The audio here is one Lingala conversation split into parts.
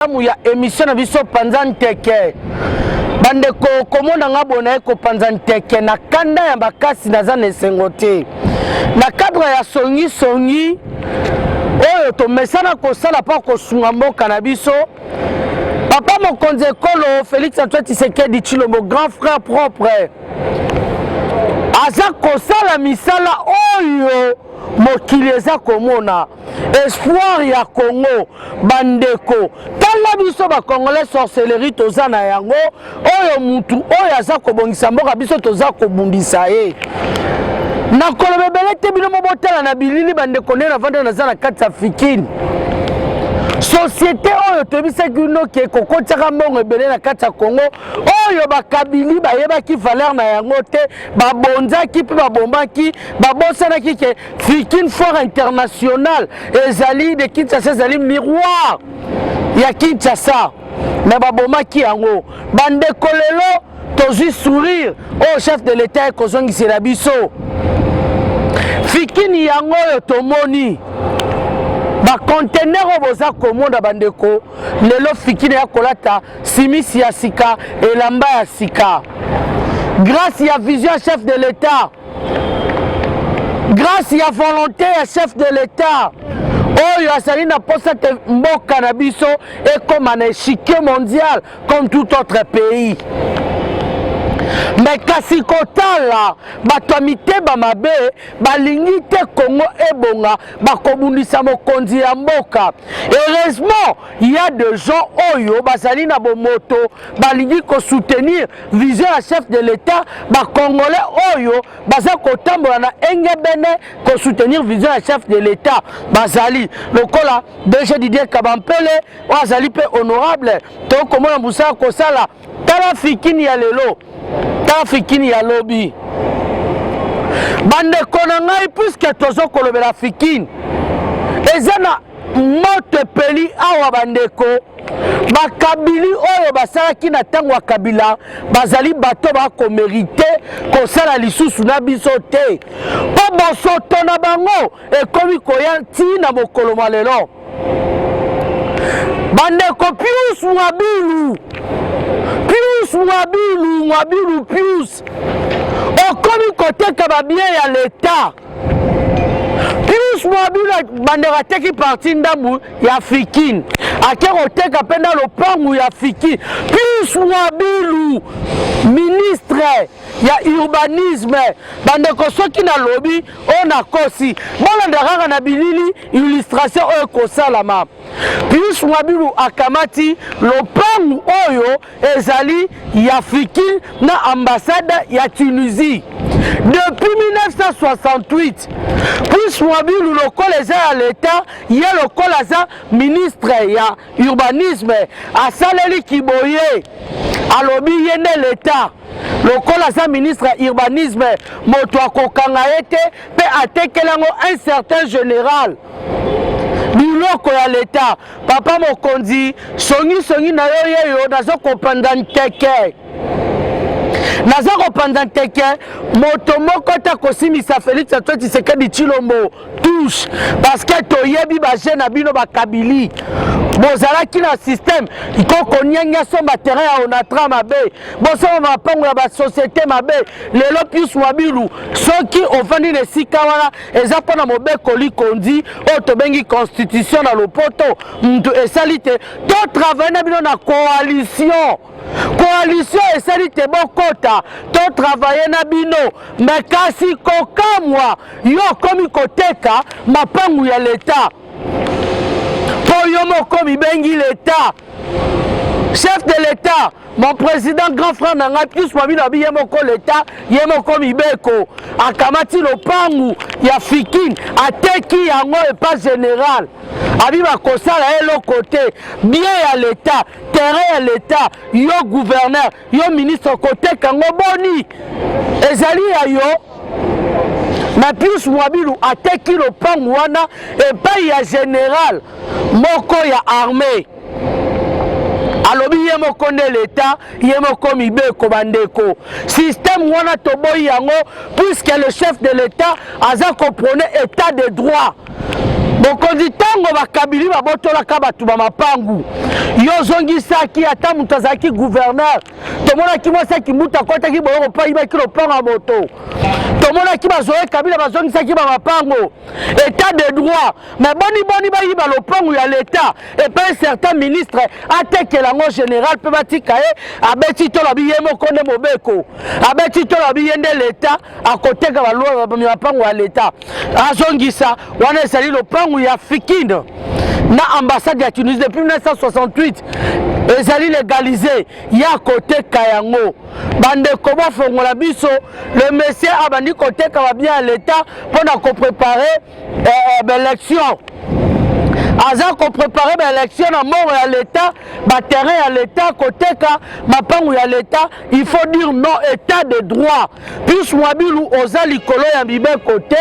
ya émission na biso panza nteke bandeko komona ngabona eko panza nteke na kanda ya bakasi naza na esengo te na cadre ya songi oyo tomesana kosala pa kosunga mboka na biso papa mokonzi ekolo Félix Antoine Tshisekedi Tshilombo grand frère propre aza kosala misala oyo mokili eza komona espoir ya Congo bandeko tala biso ba congolais sorcellerie toza na yango oyo mutu oyo aza kobongisa mboka biso toza kobundisa ye na kolobebele te bino mobotala na bilili bandeko nena vanda naza na kati ya fikini société oyo tobisaki no ke kokotiaka mbongo ebele na kati ya Congo oyo bakabili bayebaki valeur na yango te babonzaki mpe babombaki babosanaki ke Fikine Foire International ezali de Kinshasa ezali miroir ya Kinshasa me babomaki yango bandeko lelo tozwi sourire oyo chef de l'état ekozongisela biso Fikine yango oyo tomoni ba conteneur oboza komonda bandeko lelo Fikine ya kolata simisi ya sika elamba ya sika grâce ya vision chef de l'état grâce ya volonté ya chef de l'état oyo asali na posa te mboka na biso ekoma na échiquier mondial comme tout autre pays. Mais kasi kotala bato ya miteba mabe balingi te Congo ebonga bakobundisa mokonzi ya mboka. Heureusement il y a des gens oyo bazali na bomoto balingi ko soutenir vision ya chef de l'état ba congolais oyo baza kotambola na engebene ko soutenir vision ya chef de l'état bazali lokola DG Didier Kabampele bazali pe honorable to komona musala kosala tala Fikine ya lelo Fikine ya lobby bandeko na ngai puisque tozo kolobela Fikine eza na moto peli awa bandeko bakabili oyo basalaki na ntango ya Kabila bazali bato bakomerite kosala lisusu na biso te mpo bosoto na bango ekomi koya ntina mokolo malelo bandeko Pius Mwabilu Pius okomi koteka babien ya l'État Pius Mwabilu bandeko ateki parti ndambu ya Fikine ake koteka mpe na lopangu ya Fikine Pius Mwabilu ministre ya urbanisme bandeko soki na lobi oyo na kosi bolanda kaka na bilili illustration oyo kosalama Pius Mwabilu akamati lopangu oyo ezali ya Fikine na ambassade ya Tunisie depuis 1968 Pius Mwabilu lokola eza ya l'État ye lokola aza ministre ya urbanisme asaleli kiboye alobi ye nde l'État lokola aza ministre ya urbanisme moto akokanga ye te mpe atekelango un certain général biloko ya l'État papa mokonzi songi na yo yeyo nazo kopanda nteke naza kopanda nteke moto moko ta kosimisa Félix Antoine Tshisekedi Tshilombo touche parce que toyebi baje na bino bakabili bozalaki na système ikokonyanya so matériel ya onatra mabe bosoma mapango ya basociété mabe lelo Pius Mwabilu soki ofandi na esika wana eza mpona mobekoli kondi oyo tobengi constitution na lopoto mutu esali te to travaille na bino na coalition esali te bokota to travaille na bino me kasi kokamwa yo komi koteka mapangu ya l'État po yo moko mibengi l'État chef de l'État mon président grand frère nanga Pius Mwabilu abi ye moko l'État ye moko mibeko akamati lopangu ya Fikine ateki yango epa général abi bakosala eloko te bien ya l'État terrain ya l'État yo gouverneur yo ministre koteka yango boni ezali ya yo na Pius Mwabilu ateki lopangu wana epai ya général moko ya armée alobi ye moko nde l'État ye moko mibeko bandeko système wana toboyi yango puisque le chef de l'État aza koprenait état de droit bokonzi tango bakabili babotolaka bato bamapangu yo ozongisaki ata moto azalaki gouverneur tomonaki mwasi kimbuta akotaki boyo kopaibaki lopango ya moto tomonaki bazoye kabila bazongisaki bamapango état de droit mais boni bayiba lopango ya l'état epe un certain ministre atekelango général mpe batika ye abeti tolobi ye moko nde mobeko abeti tolobi ye nde l'état akoteka bamapango ya l'état azongisa wana ezali lopango ya fikine na ambassade ya Tunisie depuis 1968 ezali légalisé ya koteka yango bandeko bafongola biso le monsieur abandi koteka ba bien à l'état mpona kopréparer élection aza kopréparer élection na mort ya l'état terrain ya l'état koteka mapangu ya l'état il faut dire non état de droit plus Mwabilu oza likolo ya mibeko te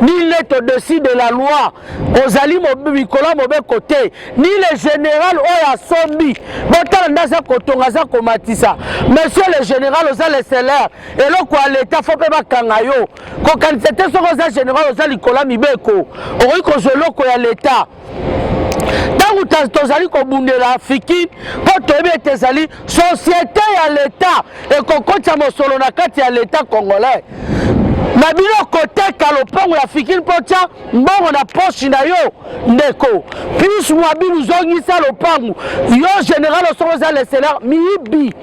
ni net au-dessus de la loi ozali mikolo mobeko te ni le général oyo asombi botala ndaza kotonga za komatisa monsieur le général oza le salaire eloko ya l'état fo mpe bakanga yo kokanisa te soki oza général oza likolo ya mibeko okoki kozwa eloko ya l'état tangu tozali kobundela Fikine mpo toyebi ete ezali société ya l'état ekokotisa mosolo na kati ya l'état congolais na bino koteka lopango ya Fikine mpo tia mbongo na poshi na yo ndeko plus Mwabilu zongisa lopango yo général osoko oza leselaire miyibi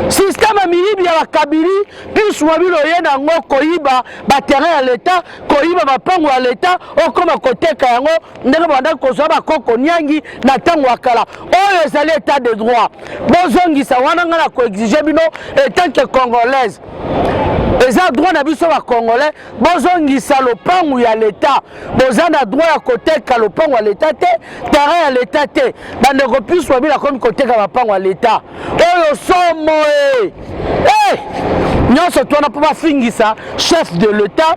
système miyibi ya bakabili plus Mwabilu oye nango koyiba baterrain ya l'état koyiba mapango ya l'état okoma koteka yango ndenge bandaki kozwa bakoko nyangi na ntango ya kala oyo ezali état de droit bozongisa wana nga na koexige bino etant que congolaise eza droit na biso ba congolais bozongisa lopango ya l'état boza na droit ya koteka lopango ya l'état te terrain ya l'état te bandeko plus Mwabilu akomi koteka mapango ya l'état oyo somo nyonso twana mpo bafingisa chef de l'état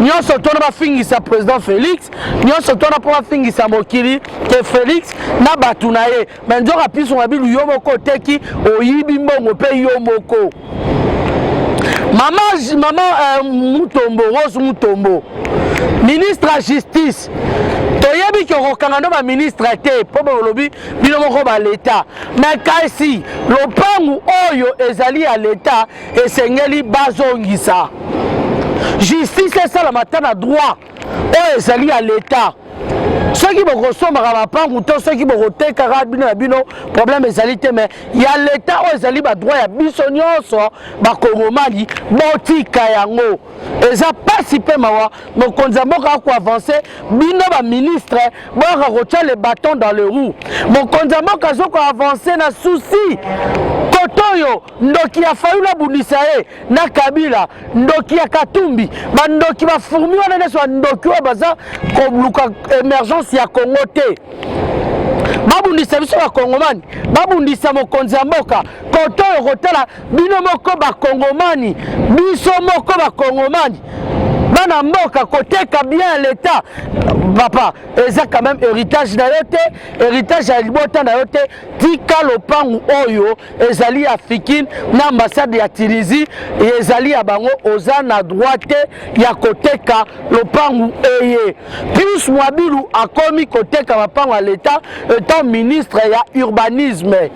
nyonso twana bafingisa président Félix nyonso twana mpo bafingisa mokili ke Félix na bato na ye me nzoka plus Mwabilu yo moko oteki oyibi mbongo mpe yo moko Maman Mutombo, Rose Mutombo, ministre de la justice. Toyebi ki okokanga ndo ba ministre te po bolobi bino moko ba l'état. Mais kasi lopangu oyo ezali ya l'état esengeli bazongisa. Justice esala matana droit oyo ezali ya l'état. Ceux qui vont consommer à la ceux qui vont voter bino problème ezalité mais il y a l'état où ezali ba droit ya biso nyonso ba kongomani botika yango eza pasi pe mawa mokonzi mboka ko avancer bino ba ministre boka kotia le bâton dans le roue mokonzi mboka zoko avancer na souci kotoyo ndoki ya Fayulu bundisa ye na Kabila ndoki ya Katumbi ba ndoki ba fourmi wana neso ndoki wa baza ko luka émergence ya Congo te babundisa biso bakongomani babundisa mokonzi ya mboka kotoyo kotala bino moko bakongomani biso moko bakongomani bana mboka koteka bien l'état papa eza quand même héritage na yo te héritage ya libota na yo te tika lopangu oyo ezali ya Fikine na ambassade ya Tunisie ezali ya bango oza na droit te ya koteka lopangu eye plus Mwabilu akomi koteka mapango ya l'état étant ministre ya urbanisme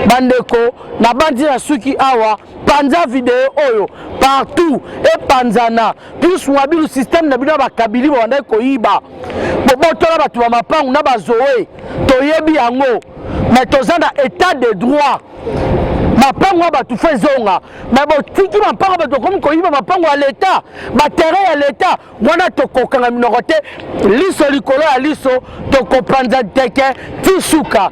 bandeko na bandi na suki awa panza video oyo partout et panzana plus Mwabilu système na bino bakabili banda koyiba bobotola batu ba mapangu na bazoe toyebi yango mais toza na état de droit mapango batu fezonga mais botiki mapango batu komi koyiba mapango ya l'état baterrain ya l'état wana tokokanga minoko te liso likolo ya liso tokopanza teke tisuka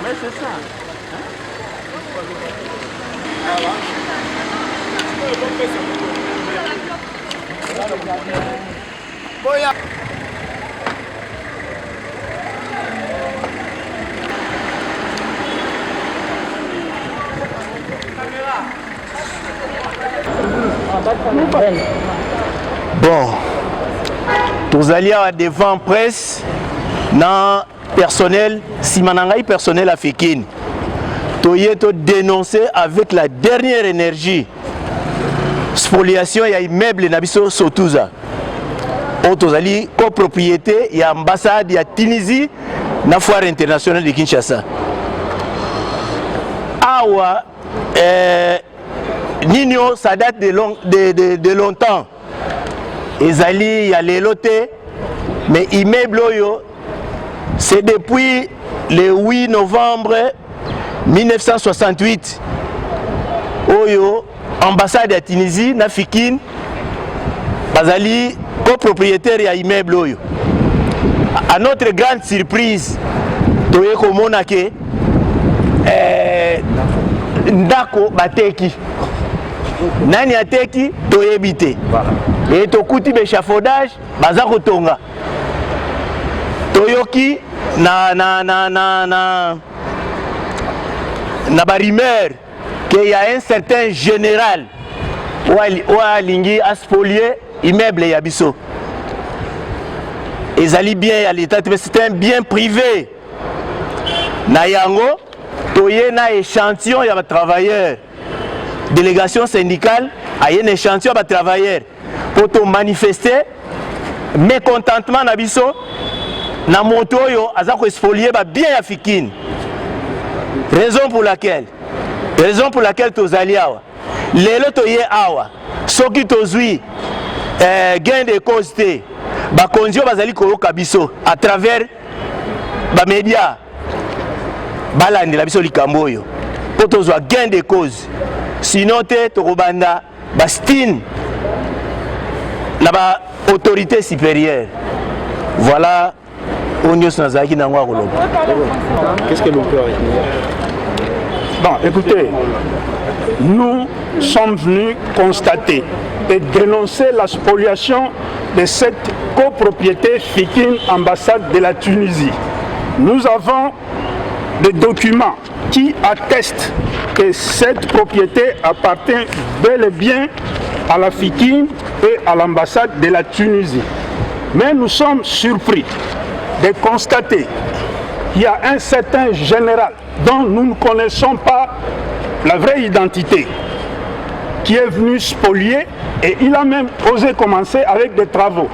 Mais c'est ça. Hein? Bon, tous alliés devant presse, dans personnel, si manangai personnel à Fékin, toye to dénoncer avec la dernière énergie spoliation et immeuble nabiso Sotouza. Otozali copropriété et ambassade de Tunisie na foire internationale de Kinshasa. Awa Nino, ça date de longtemps. Ezali ya lelote, mais immeuble oyo, c'est depuis le 8 novembre 1968. Oyo, ambassade de Tunisie, na Fikine, bazali copropriétaire ya immeuble oyo. À notre grande surprise, toye komona ke ndako bateki. Nani ateki toyebite. Et tokuti bechafodage baza kotonga. Toyoki na barimeur qu'il y a un certain général ou alingi a spolié immeuble ya biso. Ezali bien à l'état, c'est un bien privé. Na yango toye na échantillon ya ba travailleurs. Délégation syndicale a un échantillon ya ba travailleurs pour te manifester mécontentement na biso na moto yo azako exfolier ba bien ya Fikine. Raison pour laquelle tozali awa. Lelo toye awa. Soki tozui gain de cause te. Ba konzio bazali koyoka biso à travers ba média. Balandi la biso likambo oyo. Po tozwa gain de cause. Sinon te tokobanda ba stine na ba autorité supérieure. Voilà. Qu'est-ce que l'on peut retenir? Bon, écoutez, nous sommes venus constater et dénoncer la spoliation de cette copropriété Fikine, ambassade de la Tunisie. Nous avons des documents qui attestent que cette propriété appartient bel et bien à la Fikine et à l'ambassade de la Tunisie. Mais nous sommes surpris de constater qu'il y a un certain général dont nous ne connaissons pas la vraie identité qui est venu spolier et il a même osé commencer avec des travaux.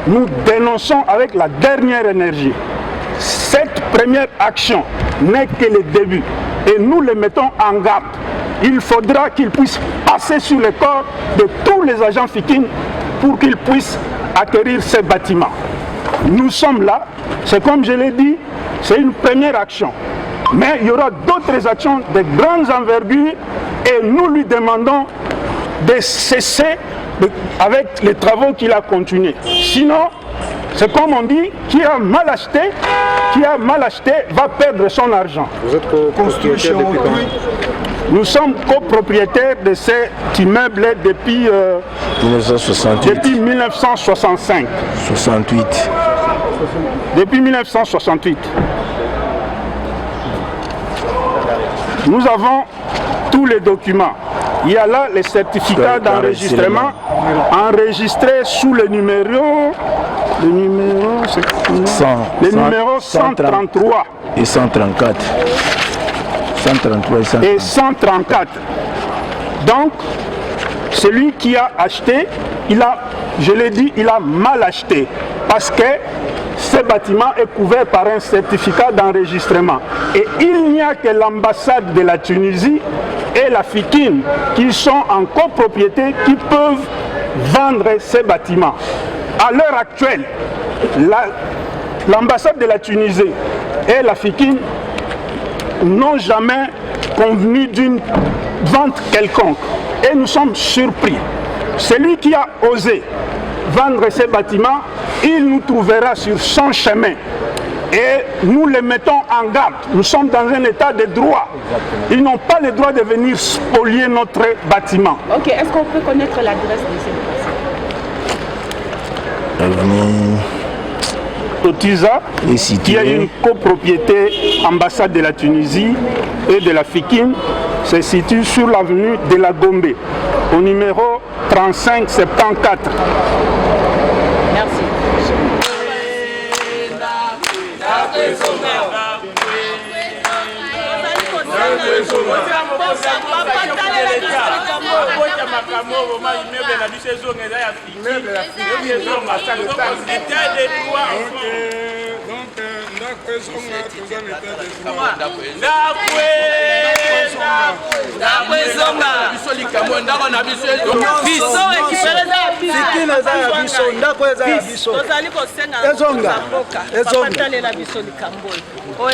Nous dénonçons avec la dernière énergie. Cette première action n'est que le début et nous le mettons en garde. Il faudra qu'il puisse passer sur le corps de tous les agents Fikine pour qu'ils puissent acquérir ces bâtiments. Nous sommes là, c'est comme je l'ai dit, c'est une première action. Mais il y aura d'autres actions de grandes envergures et nous lui demandons de cesser avec les travaux qu'il a continués. Sinon, c'est comme on dit, qui a mal acheté va perdre son argent. Vous êtes copropriétaire depuis quand? Nous sommes copropriétaires de cet immeuble depuis 1965. 68. Depuis 1968. Nous avons tous les documents. Il y a là les certificats d'enregistrement enregistrés sous le numéro 133 et 134. 133 et 134. Donc, celui qui a acheté, je l'ai dit, il a mal acheté parce que ce bâtiment est couvert par un certificat d'enregistrement. Et il n'y a que l'ambassade de la Tunisie et la Fikine qui sont en copropriété qui peuvent vendre ces bâtiments. À l'heure actuelle, l'ambassade de la Tunisie et la Fikine n'ont jamais convenu d'une vente quelconque. Et nous sommes surpris. Celui qui a osé vendre ces bâtiments, il nous trouvera sur son chemin. Et nous les mettons en garde. Nous sommes dans un état de droit. Ils n'ont pas le droit de venir spolier notre bâtiment. Ok, est-ce qu'on peut connaître l'adresse de ces bâtiments? Totiza, qui est une copropriété ambassade de la Tunisie et de la Fikine, se situe sur l'avenue de la Gombe, au numéro 35 74. Merci.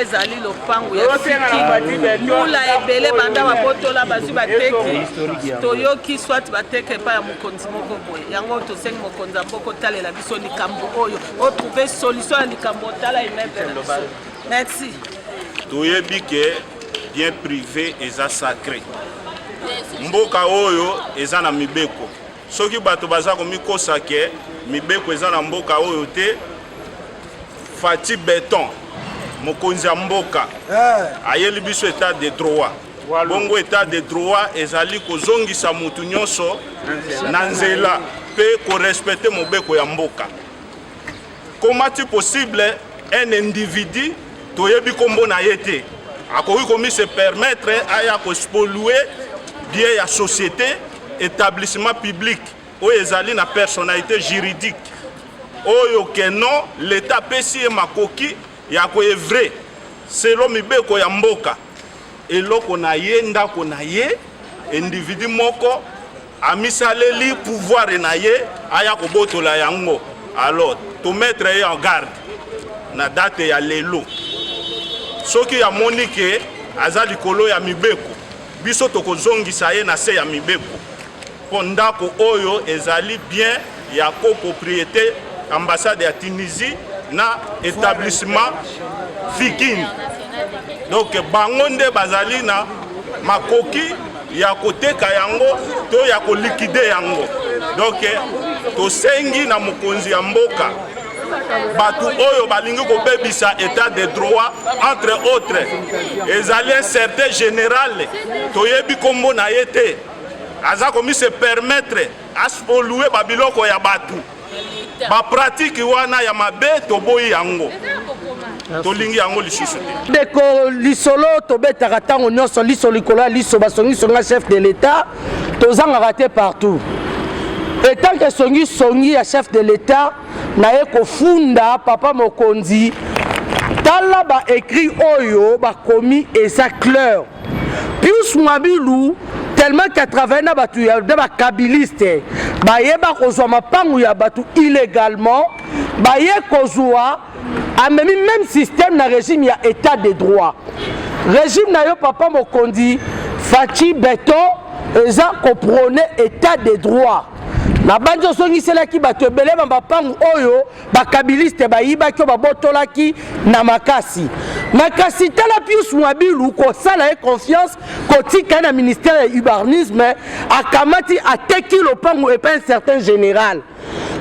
Ezali lopango ya mula ebele banda babotola bazwi bateke toyoki swat bateke pa ya mokonzi moko boye yango tosengi mokonzi ya mboko talela biso likambo oyo otrouve solution ya likambo otala immeuble na biso. Merci. Toyebi ke bien privé eza sacré. Mboka oyo eza na mibeko. Soki bato baza komikosa ke mibeko eza na mboka oyo te, Fati Beton mokonzi ya mboka ayeli biso état de droit. Bongo état de droit ezali kozongisa mutu nyonso na nzela pe korespecte mobeko ya mboka. Comment est possible un individu toyebi kombo na yete akoki komi se permettre aya kospolue bien ya société établissement public oyo ezali na personnalité juridique oyo ke non l'état pesi ye makoki ya koevre selon mibeko ya mboka eloko na ye ndako na ye individu moko amisaleli pouvoir na ye aya kobotola yango. Alors to mettre ye en garde na date ya lelo soki ya monike aza likolo ya mibeko biso tokozongisa ye na se ya mibeko po ndako oyo ezali bien ya copropriété ambassade ya Tunisie na établissement Fikin. Donc bango nde bazali na makoki ya koteka yango to ya kolikide yango. Donc tosengi na mokonzi ya mboka batu oyo balingi kobebisa état de droit entre autres ezali un certain général toyebi kombo na ye te aza komi se permettre aspolue babiloko ya batu bapratike wana ya mabe toboyi yango tolingi yango lisusu te ndeko lisolo tobetaka ntango nyonso liso likolo ya liso basongisonga chef de l'état tozangaka te partout etant ke songisongi ya chef de l'état naye kofunda papa mokonzi tala ba écrit oyo bakomi eza clair Pius Mwabilu tellement qu'à travers na batu ya de ba kabiliste bayeba kozwa mapangu ya batu illégalement baye kozwa amemi même système na régime ya état de droit régime na yo papa mokonzi Fati Beton eza comprone état de droit na banjo songiselaki bato ebele bapangu oyo bakabiliste bayibaki babotolaki na makasi tala Pius Mwabilu kosala ye confiance kotika na ministère ya urbanisme akamati ateki lopangu et pas un certain général.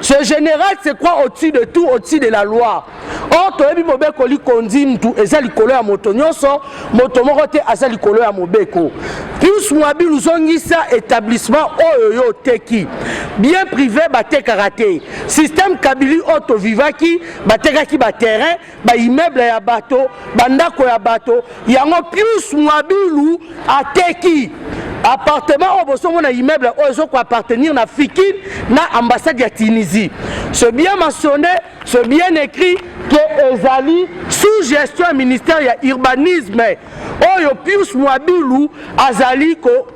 Ce général c'est quoi au-dessus de tout, au-dessus de la loi. Or toyebi mobeko likondi mtu eza likolo ya moto nyonso moto moko te aza likolo ya mobeko. Pius Mwabilu zongisa établissement oyo yo teki bien privé batekaka te système kabili auto vivaki batekaki ba terrain ba immeuble ya bato bandako ya bato yango Pius Mwabilu ateki appartement au boson na immeuble oyo ko appartenir na Fikin na ambassade ya Tunisie. C'est bien mentionné, c'est bien écrit que ezali sous gestion ministère ya urbanisme oyo Pius Mwabilu azali ko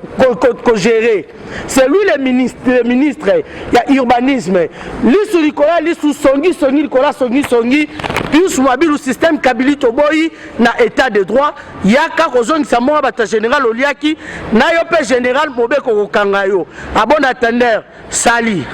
gérer. C'est lui le ministre ya urbanisme. Lisu likola lisu songi likola songi Pius Mwabilu système kabili toboyi na état de droit yaka kozongisa mwa bata général oliaki na yo pe général mobeko kokanga yo. A bon attendeur, sali.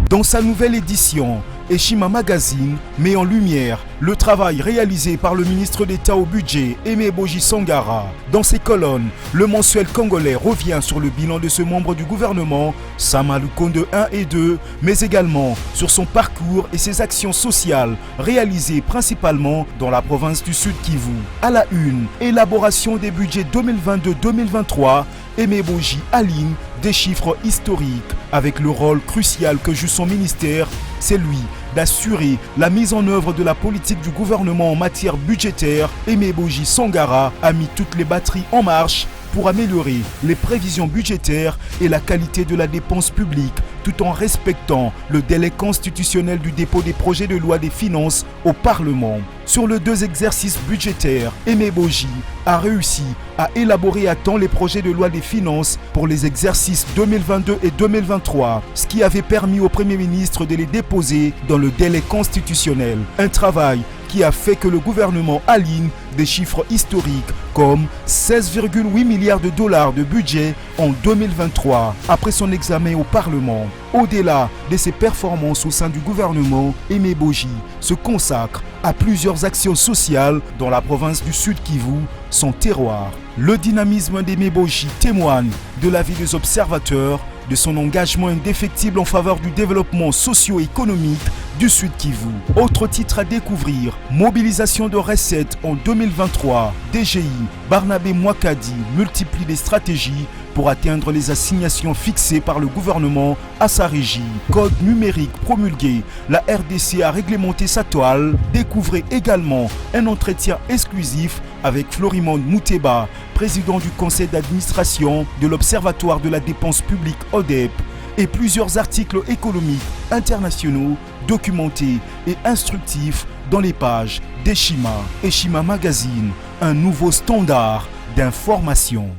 Dans sa nouvelle édition, Eshima Magazine met en lumière le travail réalisé par le ministre d'État au budget, Aimé Boji Sangara. Dans ses colonnes, le mensuel congolais revient sur le bilan de ce membre du gouvernement, Sama Lukonde 1 et 2, mais également sur son parcours et ses actions sociales réalisées principalement dans la province du Sud Kivu. À la une, élaboration des budgets 2022-2023, Aimé Boji aligne des chiffres historiques avec le rôle crucial que joue son ministère, c'est lui d'assurer la mise en œuvre de la politique du gouvernement en matière budgétaire. Aimé Boji Sangara a mis toutes les batteries en marche pour améliorer les prévisions budgétaires et la qualité de la dépense publique, tout en respectant le délai constitutionnel du dépôt des projets de loi des finances au Parlement. Sur les 2 exercices budgétaires, Aimé Boji a réussi à élaborer à temps les projets de loi des finances pour les exercices 2022 et 2023, ce qui avait permis au Premier ministre de les déposer dans le délai constitutionnel. Un travail qui a fait que le gouvernement aligne des chiffres historiques comme 16,8 milliards de dollars de budget en 2023 après son examen au Parlement. Au-delà de ses performances au sein du gouvernement, Aimé Boji se consacre à plusieurs actions sociales dans la province du Sud Kivu, son terroir. Le dynamisme d'Aimé Boji témoigne de l'avis des observateurs de son engagement indéfectible en faveur du développement socio-économique du Sud Kivu. Autre titre à découvrir, mobilisation de recettes en 2023. DGI, Barnabé Mwakadi multiplie les stratégies pour atteindre les assignations fixées par le gouvernement à sa régie. Code numérique promulgué, la RDC a réglementé sa toile. Découvrez également un entretien exclusif avec Florimond Mouteba, président du conseil d'administration de l'Observatoire de la dépense publique ODEP, et plusieurs articles économiques internationaux documentés et instructifs dans les pages d'Eshima. Eshima Magazine, un nouveau standard d'information.